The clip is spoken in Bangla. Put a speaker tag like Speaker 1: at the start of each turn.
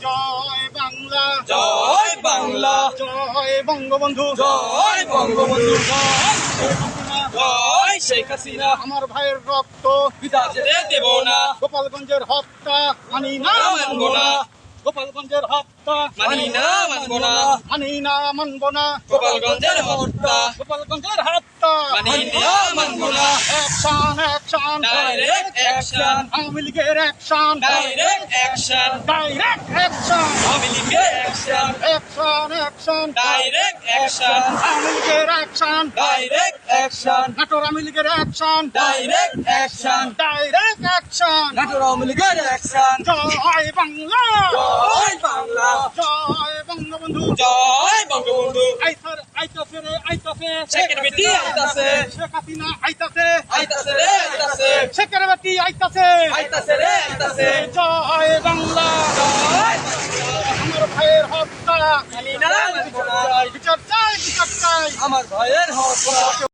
Speaker 1: জয় বাংলা,
Speaker 2: জয় বাংলা,
Speaker 1: জয় বঙ্গবন্ধু,
Speaker 2: জয় বঙ্গবন্ধু, জয় শেখ হাসিনা।
Speaker 1: আমার ভাইয়ের রক্ত
Speaker 2: পিতা যেতে দেব না,
Speaker 1: গোপালগঞ্জের হত্যা মানি না,
Speaker 2: মানব না,
Speaker 1: গোপালগঞ্জের হত্যা
Speaker 2: মানি না, মানব না,
Speaker 1: মানি না, মানব না,
Speaker 2: গোপালগঞ্জের হত্যা
Speaker 1: গোপালগঞ্জের হত্যা
Speaker 2: মানি না, মানব না।
Speaker 1: Action, action,
Speaker 2: direct action,
Speaker 1: Awami লীগের action,
Speaker 2: direct action,
Speaker 1: direct action,
Speaker 2: Awami লীগের action,
Speaker 1: action, action,
Speaker 2: direct action,
Speaker 1: Awami লীগের action,
Speaker 2: direct action,
Speaker 1: Natore Awami লীগের action,
Speaker 2: direct action,
Speaker 1: direct action.
Speaker 2: Natore Awami লীগের অ্যাকশন।
Speaker 1: জয় বাংলা,
Speaker 2: জয় বাংলা,
Speaker 1: জয় বঙ্গবন্ধু,
Speaker 2: জয় বঙ্গবন্ধু,
Speaker 1: আইতাছে রে, আইতাছে,
Speaker 2: শেখের বেটি আইতাছে,
Speaker 1: শেখ হাসিনা আইতাছে,
Speaker 2: আইতাছে রে আইতাছে,
Speaker 1: শেখের বেটি আইতাছে।
Speaker 2: আইতাছে রে আইতাছে,
Speaker 1: জয় বাংলা,
Speaker 2: জয়
Speaker 1: আমার ভাইয়ের হত্যা
Speaker 2: মানি না, মানব না,
Speaker 1: বিচার চাই, বিচার চাই।
Speaker 2: আমার ভাইয়ের হত্যা